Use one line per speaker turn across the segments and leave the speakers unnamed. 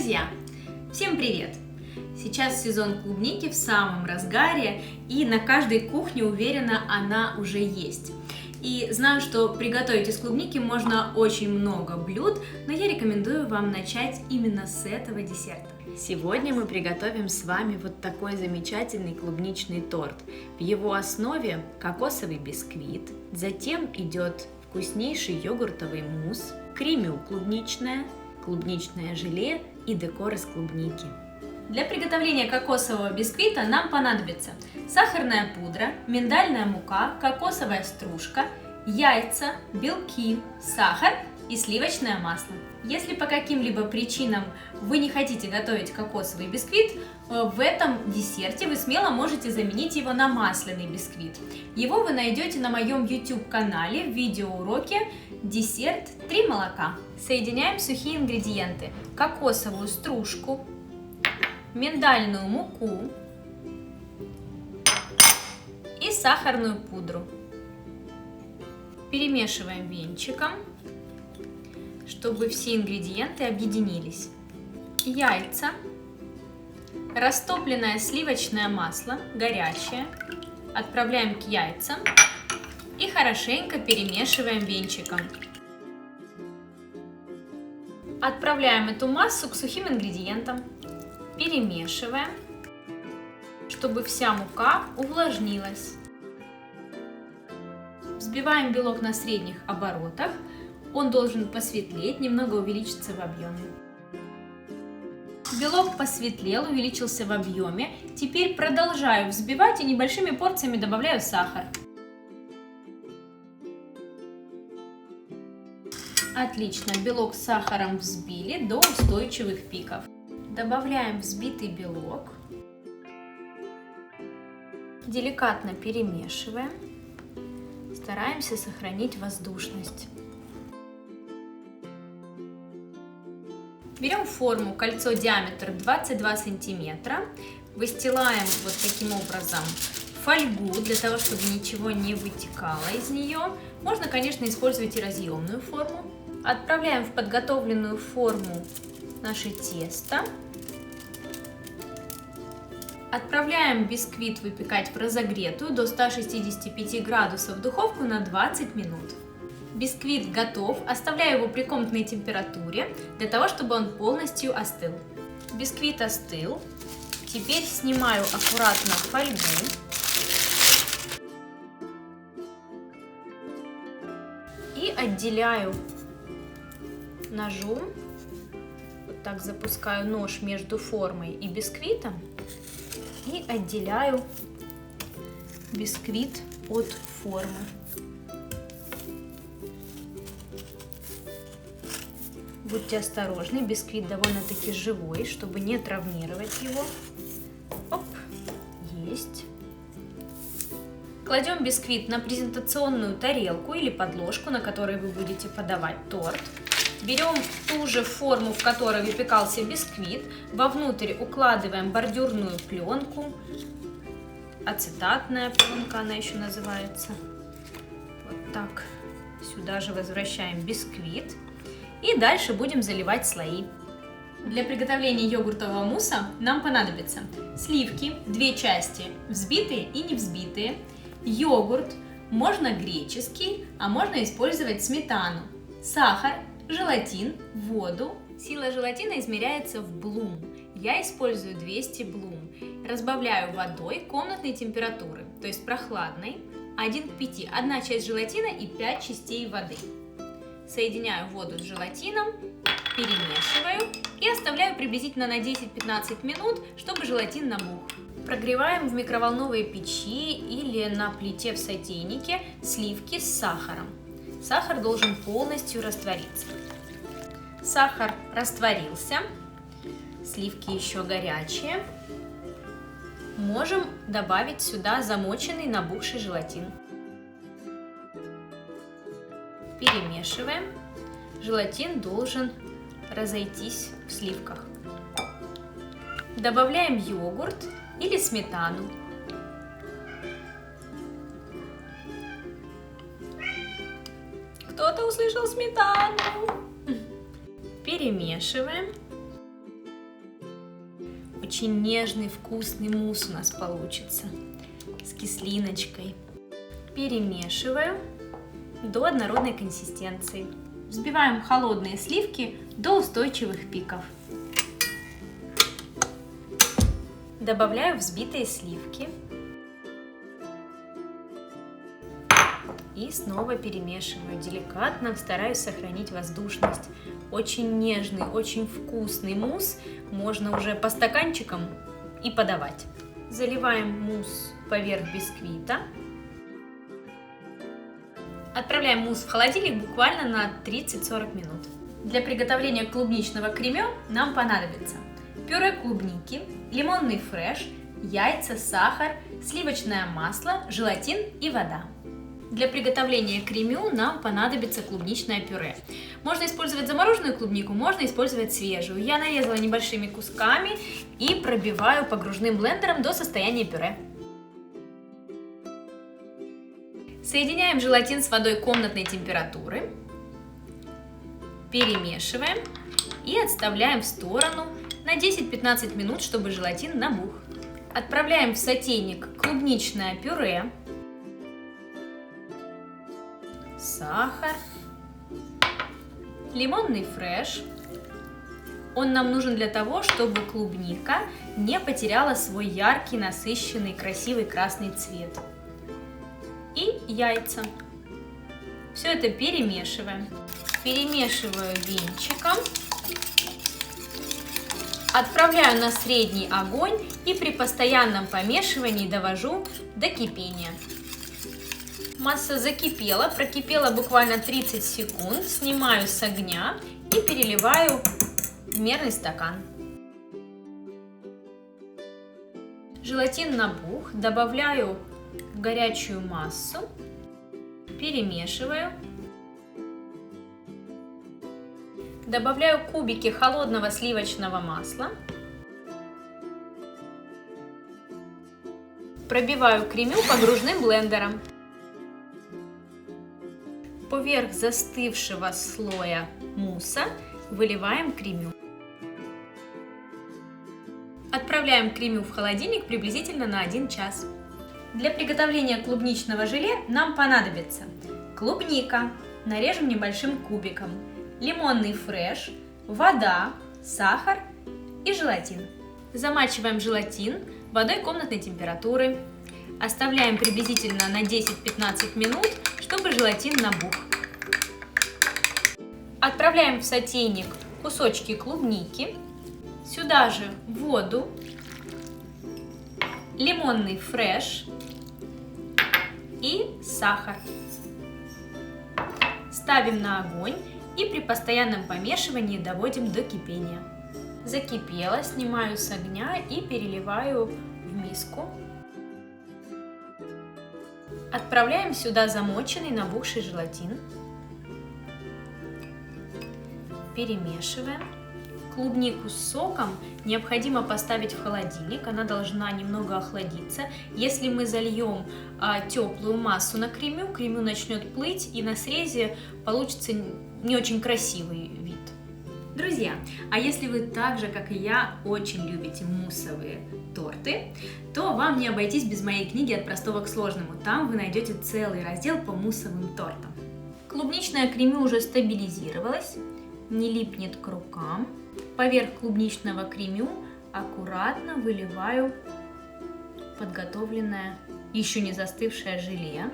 Друзья, всем привет! Сейчас сезон клубники в самом разгаре, и на каждой кухне, уверена, она уже есть. И знаю, что приготовить из клубники можно очень много блюд, но я рекомендую вам начать именно с этого десерта. Сегодня мы приготовим с вами вот такой замечательный клубничный торт. В его основе кокосовый бисквит, затем идет вкуснейший йогуртовый мусс, кремю клубничное желе и декор из клубники. Для приготовления кокосового бисквита нам понадобится сахарная пудра, миндальная мука, кокосовая стружка, яйца, белки, сахар и сливочное масло. Если по каким-либо причинам вы не хотите готовить кокосовый бисквит, в этом десерте вы смело можете заменить его на масляный бисквит. Его вы найдете на моем YouTube-канале в видеоуроке «Десерт 3 молока». Соединяем сухие ингредиенты: кокосовую стружку, миндальную муку и сахарную пудру. Перемешиваем венчиком, чтобы все ингредиенты объединились. Яйца, растопленное сливочное масло, горячее, отправляем к яйцам и хорошенько перемешиваем венчиком. Отправляем эту массу к сухим ингредиентам, перемешиваем, чтобы вся мука увлажнилась. Взбиваем белок на средних оборотах. Он должен посветлеть, немного увеличиться в объеме. Белок посветлел, увеличился в объеме. Теперь продолжаю взбивать и небольшими порциями добавляю сахар. Отлично, белок с сахаром взбили до устойчивых пиков. Добавляем взбитый белок. Деликатно перемешиваем. Стараемся сохранить воздушность. Берем форму кольцо диаметр 22 сантиметра, выстилаем вот таким образом фольгу, для того, чтобы ничего не вытекало из нее. Можно, конечно, использовать и разъемную форму. Отправляем в подготовленную форму наше тесто. Отправляем бисквит выпекать в разогретую до 165 градусов духовку на 20 минут. Бисквит готов, оставляю его при комнатной температуре, для того, чтобы он полностью остыл. Бисквит остыл, теперь снимаю аккуратно фольгу. И отделяю ножом, вот так запускаю нож между формой и бисквитом, и отделяю бисквит от формы. Будьте осторожны, бисквит довольно-таки живой, чтобы не травмировать его. Оп, есть. Кладем бисквит на презентационную тарелку или подложку, на которой вы будете подавать торт. Берем ту же форму, в которой выпекался бисквит, вовнутрь укладываем бордюрную пленку, ацетатная пленка она еще называется. Вот так. Сюда же возвращаем бисквит. И дальше будем заливать слои. Для приготовления йогуртового мусса нам понадобятся сливки, 2 части, взбитые и не взбитые, йогурт, можно греческий, а можно использовать сметану, сахар, желатин, воду. Сила желатина измеряется в блум. Я использую 200 блум. Разбавляю водой комнатной температуры, то есть прохладной, 1 к 5, 1 часть желатина и 5 частей воды. Соединяю воду с желатином, перемешиваю и оставляю приблизительно на 10-15 минут, чтобы желатин набух. Прогреваем в микроволновой печи или на плите в сотейнике сливки с сахаром. Сахар должен полностью раствориться. Сахар растворился, сливки еще горячие. Можем добавить сюда замоченный набухший желатин. Перемешиваем. Желатин должен разойтись в сливках. Добавляем йогурт или сметану. Кто-то услышал сметану. Перемешиваем. Очень нежный, вкусный мусс у нас получится с кислиночкой. Перемешиваю до однородной консистенции. Взбиваем холодные сливки до устойчивых пиков. Добавляю взбитые сливки. И снова перемешиваю деликатно, стараюсь сохранить воздушность. Очень нежный, очень вкусный мусс, можно уже по стаканчикам и подавать. Заливаем мусс поверх бисквита. Отправляем мусс в холодильник буквально на 30-40 минут. Для приготовления клубничного кремё нам понадобится пюре клубники, лимонный фреш, яйца, сахар, сливочное масло, желатин и вода. Для приготовления кремю нам понадобится клубничное пюре. Можно использовать замороженную клубнику, можно использовать свежую. Я нарезала небольшими кусками и пробиваю погружным блендером до состояния пюре. Соединяем желатин с водой комнатной температуры, перемешиваем и отставляем в сторону на 10-15 минут, чтобы желатин набух. Отправляем в сотейник клубничное пюре, сахар, лимонный фреш. Он нам нужен для того, чтобы клубника не потеряла свой яркий, насыщенный, красивый красный цвет. И яйца. Все это перемешиваем. Перемешиваю венчиком. Отправляю на средний огонь и при постоянном помешивании довожу до кипения. Масса закипела, прокипела буквально 30 секунд. Снимаю с огня и переливаю в мерный стакан. Желатин набух, добавляю в горячую массу, перемешиваю. Добавляю кубики холодного сливочного масла. Пробиваю кремю погружным блендером. Поверх застывшего слоя мусса выливаем кремю. Отправляем кремю в холодильник приблизительно на 1 час. Для приготовления клубничного желе нам понадобится клубника, нарежем небольшим кубиком, лимонный фреш, вода, сахар и желатин. Замачиваем желатин водой комнатной температуры. Оставляем приблизительно на 10-15 минут, чтобы желатин набух. Отправляем в сотейник кусочки клубники, сюда же воду, лимонный фреш и сахар. Ставим на огонь и при постоянном помешивании доводим до кипения. Закипело, снимаю с огня и переливаю в миску. Отправляем сюда замоченный набухший желатин. Перемешиваем. Клубнику с соком необходимо поставить в холодильник, она должна немного охладиться. Если мы зальем теплую массу на кремю, кремю начнет плыть и на срезе получится не очень красивый вид. Друзья, а если вы так же, как и я, очень любите муссовые торты, то вам не обойтись без моей книги «От простого к сложному». Там вы найдете целый раздел по муссовым тортам. Клубничное кремю уже стабилизировалось, не липнет к рукам. Поверх клубничного кремю аккуратно выливаю подготовленное, еще не застывшее желе,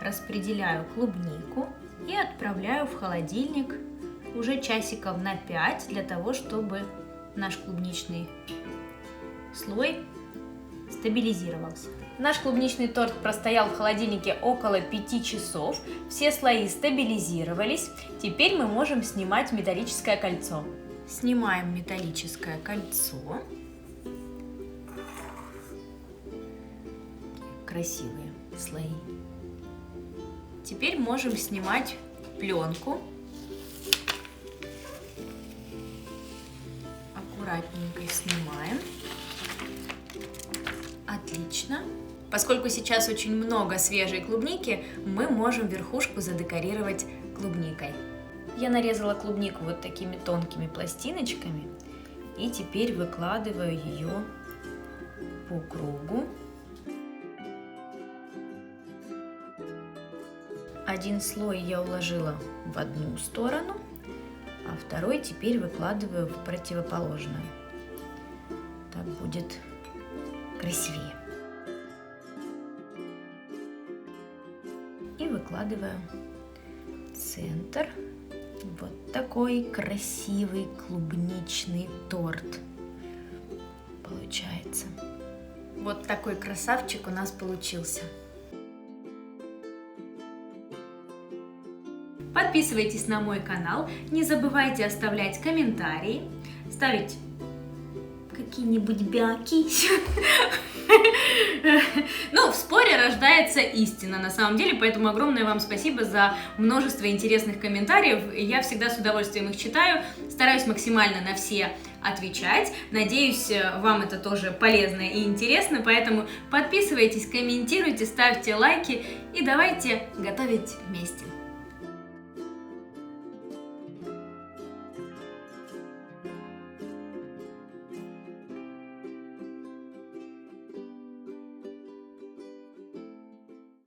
распределяю клубнику и отправляю в холодильник уже часиков на 5 для того, чтобы наш клубничный слой стабилизировался. Наш клубничный торт простоял в холодильнике около 5 часов, все слои стабилизировались, теперь мы можем снимать металлическое кольцо. Снимаем металлическое кольцо. Красивые слои. Теперь можем снимать пленку. Аккуратненько снимаем. Отлично. Поскольку сейчас очень много свежей клубники, мы можем верхушку задекорировать клубникой. Я нарезала клубнику вот такими тонкими пластиночками И теперь выкладываю ее по кругу. Один слой я уложила в одну сторону, а второй теперь выкладываю в противоположную. Так будет красивее. И выкладываю в центр вот такой красивый клубничный торт. Получается. Вот такой красавчик у нас получился. Подписывайтесь на мой канал, не забывайте оставлять комментарии, ставить какие-нибудь бяки. Ну, в споре рождается истина, на самом деле, поэтому огромное вам спасибо за множество интересных комментариев. Я всегда с удовольствием их читаю, стараюсь максимально на все отвечать. Надеюсь, вам это тоже полезно и интересно, поэтому подписывайтесь, комментируйте, ставьте лайки и давайте готовить вместе.